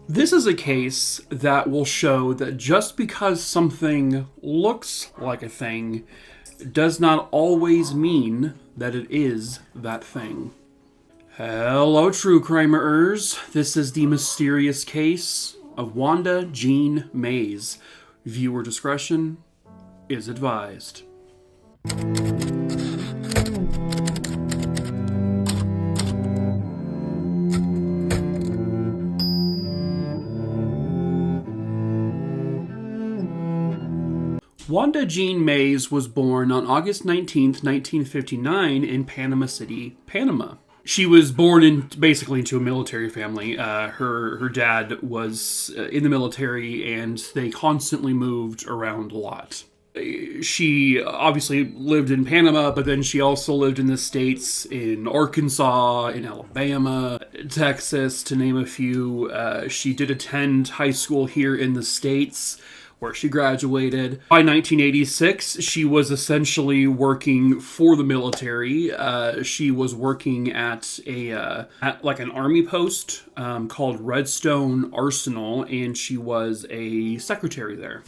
This is a case that will show that just because something looks like a thing does not always mean that it is that thing. Hello, true crimerers. This is the mysterious case of Wanda Jean Mays. Viewer discretion is advised. Wanda Jean Mays was born on August 19th, 1959 in Panama City, Panama. She was born into a military family. Her dad was in the military, and they constantly moved around a lot. She obviously lived in Panama, but then she also lived in the States, in Arkansas, in Alabama, Texas, to name a few. She did attend high school here in the States, where she graduated. By 1986, she was essentially working for the military. She was working at an army post called Redstone Arsenal, and she was a secretary there.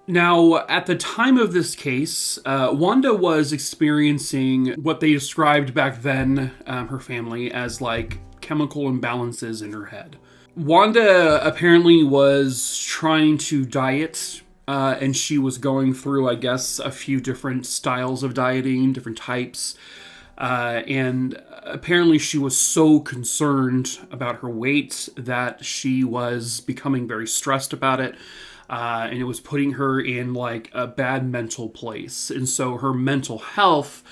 Now, at the time of this case, Wanda was experiencing what they described back then, her family, as like chemical imbalances in her head. Wanda apparently was trying to diet, and she was going through, I guess, a few different styles of dieting, different types, and apparently she was so concerned about her weight that she was becoming very stressed about it, and it was putting her in like a bad mental place. And so her mental health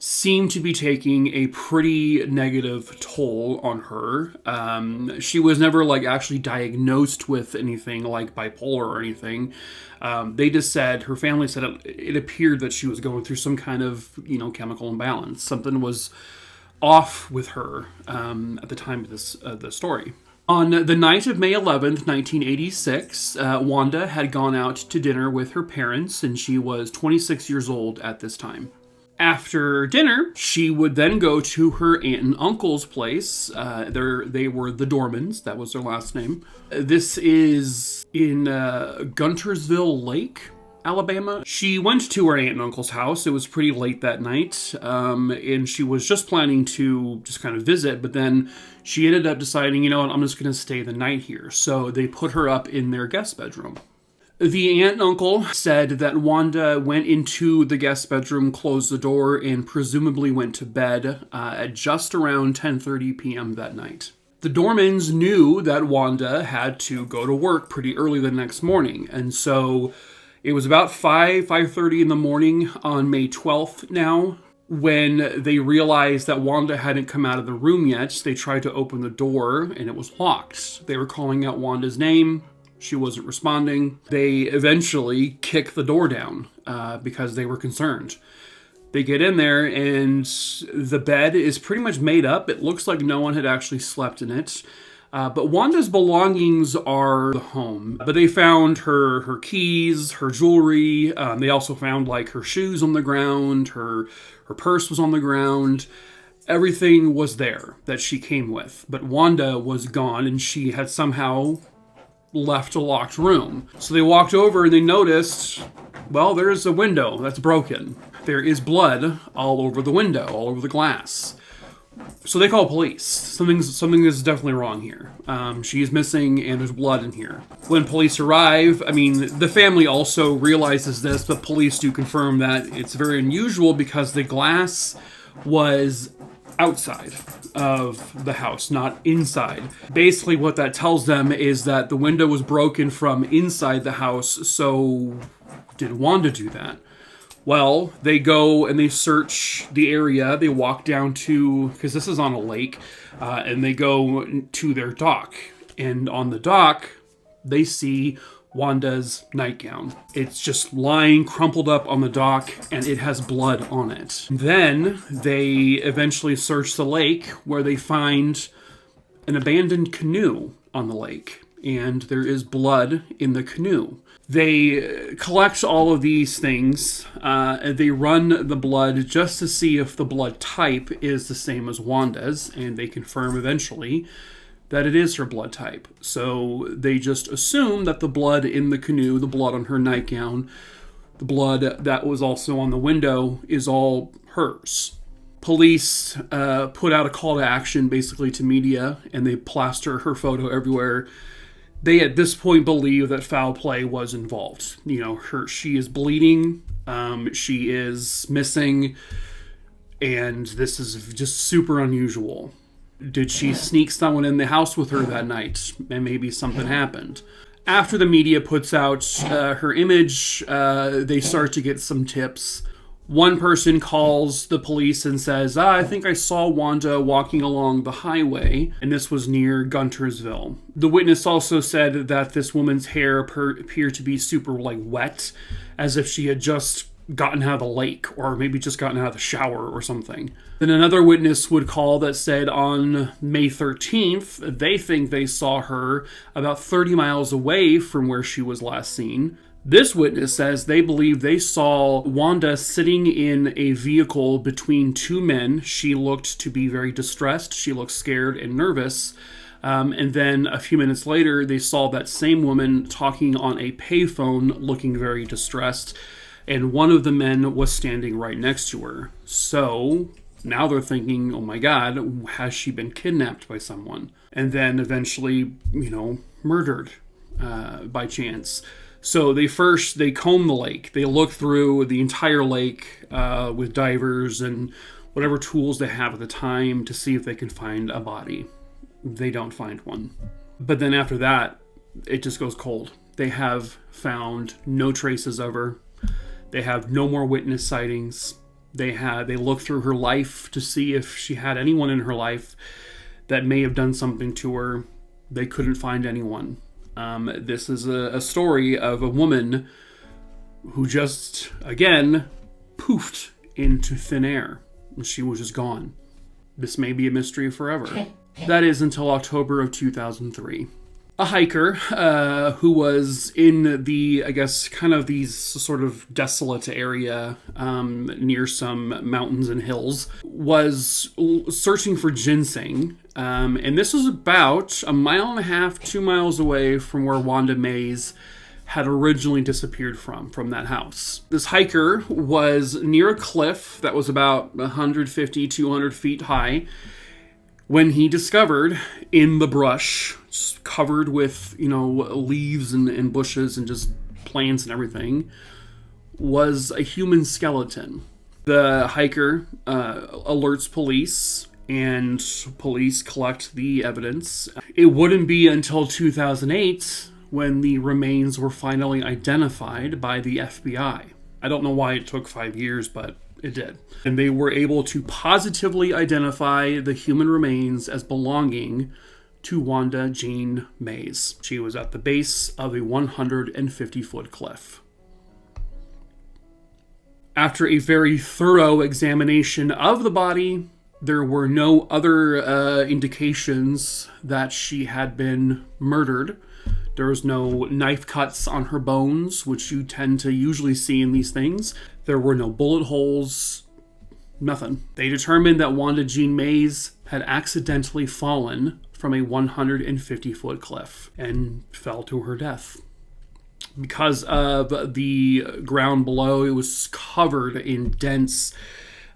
seemed to be taking a pretty negative toll on her. She was never like actually diagnosed with anything like bipolar or anything. They just said, her family said it appeared that she was going through some kind of, chemical imbalance. Something was off with her at the time of the story. On the night of May 11th, 1986, Wanda had gone out to dinner with her parents, and she was 26 years old at this time. After dinner, she would then go to her aunt and uncle's place. They were the Dormans. That was their last name. This is in Guntersville Lake, Alabama. She went to her aunt and uncle's house. It was pretty late that night, and she was just planning to just kind of visit, but then she ended up deciding, I'm just going to stay the night here. So they put her up in their guest bedroom. The aunt and uncle said that Wanda went into the guest bedroom, closed the door, and presumably went to bed at just around 10:30 p.m. that night. The Dormans knew that Wanda had to go to work pretty early the next morning, and so it was about 5:30 in the morning on May 12th now, when they realized that Wanda hadn't come out of the room yet. They tried to open the door, and it was locked. They were calling out Wanda's name. She wasn't responding. They eventually kick the door down because they were concerned. They get in there, and the bed is pretty much made up. It looks like no one had actually slept in it. But Wanda's belongings are the home. But they found her keys, her jewelry. They also found like her shoes on the ground. Her purse was on the ground. Everything was there that she came with. But Wanda was gone, and she had somehow left a locked room. So they walked over and they noticed, well, there's a window that's broken. There is blood all over the window, all over the glass. So they call police. Something is definitely wrong here. She is missing, and there's blood in here. When police arrive, the family also realizes this, but police do confirm that it's very unusual because the glass was outside of the house, not inside. Basically, what that tells them is that the window was broken from inside the house, so did Wanda do that? Well, they go and they search the area. They walk down to, because this is on a lake, and they go to their dock. And on the dock, they see Wanda's nightgown. It's just lying crumpled up on the dock, and it has blood on it. Then they eventually search the lake, where they find an abandoned canoe on the lake, and there is blood in the canoe. They collect all of these things. They run the blood just to see if the blood type is the same as Wanda's, and they confirm eventually that it is her blood type. So they just assume that the blood in the canoe, the blood on her nightgown, the blood that was also on the window is all hers. Police put out a call to action basically to media, and they plaster her photo everywhere. They at this point believe that foul play was involved. She is bleeding, she is missing, and this is just super unusual. Did she sneak someone in the house with her that night, and maybe something happened? After the media puts out her image, they start to get some tips. One person calls the police and says, I think I saw Wanda walking along the highway, and this was near Guntersville. The witness also said that this woman's hair appeared to be super wet, as if she had just gotten out of the lake, or maybe just gotten out of the shower or something. Then another witness would call that said on May 13th, they think they saw her about 30 miles away from where she was last seen. This witness says they believe they saw Wanda sitting in a vehicle between two men. She looked to be very distressed. She looked scared and nervous. And then a few minutes later, they saw that same woman talking on a payphone, looking very distressed. And one of the men was standing right next to her. So now they're thinking, oh my God, has she been kidnapped by someone? And then eventually, murdered by chance. So they comb the lake. They look through the entire lake with divers and whatever tools they have at the time to see if they can find a body. They don't find one. But then after that, it just goes cold. They have found no traces of her. They have no more witness sightings. They look through her life to see if she had anyone in her life that may have done something to her. They couldn't find anyone. This is a story of a woman who just, again, poofed into thin air. And she was just gone. This may be a mystery forever. That is until October of 2003. A hiker who was in the, kind of these sort of desolate area near some mountains and hills, was searching for ginseng. And this was about 1.5 miles, 2 miles away from where Wanda Mays had originally disappeared from that house. This hiker was near a cliff that was about 150, 200 feet high when he discovered in the brush, covered with, leaves and bushes and just plants and everything, was a human skeleton. The hiker alerts police, and police collect the evidence. It wouldn't be until 2008 when the remains were finally identified by the FBI. I don't know why it took 5 years, but it did. And they were able to positively identify the human remains as belonging to Wanda Jean Mays. She was at the base of a 150-foot cliff. After a very thorough examination of the body, there were no other indications that she had been murdered. There was no knife cuts on her bones, which you tend to usually see in these things. There were no bullet holes, nothing. They determined that Wanda Jean Mays had accidentally fallen from a 150-foot cliff and fell to her death. Because of the ground below, it was covered in dense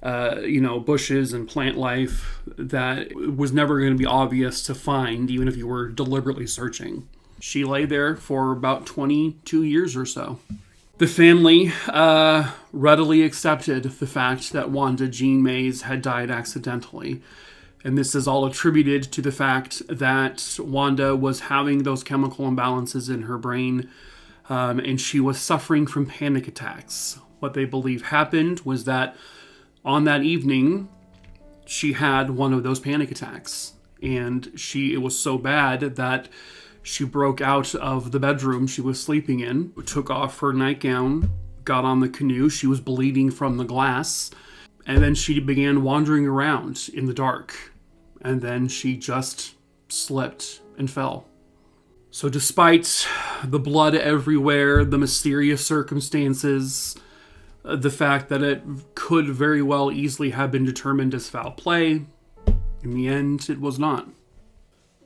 bushes and plant life that was never going to be obvious to find, even if you were deliberately searching. She lay there for about 22 years or so. The family readily accepted the fact that Wanda Jean Mays had died accidentally. And this is all attributed to the fact that Wanda was having those chemical imbalances in her brain, and she was suffering from panic attacks. What they believe happened was that on that evening, she had one of those panic attacks. And it was so bad that she broke out of the bedroom she was sleeping in, took off her nightgown, got on the canoe. She was bleeding from the glass. And then she began wandering around in the dark. And then she just slipped and fell. So despite the blood everywhere, the mysterious circumstances, the fact that it could very well easily have been determined as foul play, in the end, it was not.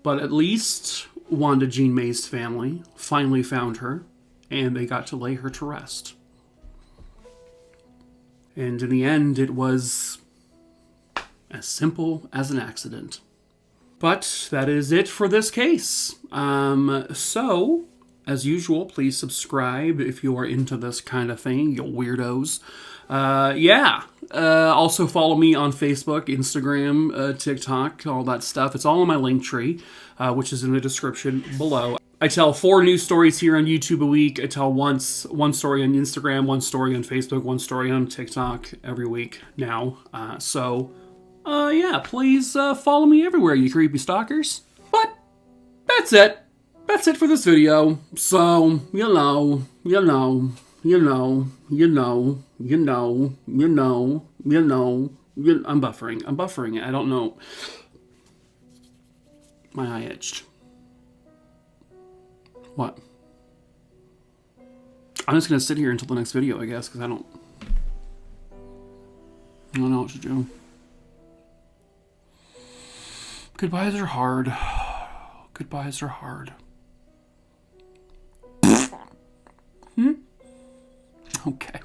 But at least Wanda Jean Mays' family finally found her, and they got to lay her to rest. And in the end, it was as simple as an accident. But that is it for this case. So, as usual, please subscribe if you are into this kind of thing, you weirdos. Also follow me on Facebook, Instagram, TikTok, all that stuff. It's all in my link tree, which is in the description below. I tell 4 news stories here on YouTube a week. I tell one story on Instagram, 1 story on Facebook, 1 story on TikTok every week now. Please follow me everywhere, you creepy stalkers. But that's it. That's it for this video. So, I'm buffering. I don't know. My eye itched. What? I'm just gonna sit here until the next video, I guess, because I don't know what to do. Goodbyes are hard. Goodbyes are hard. Okay.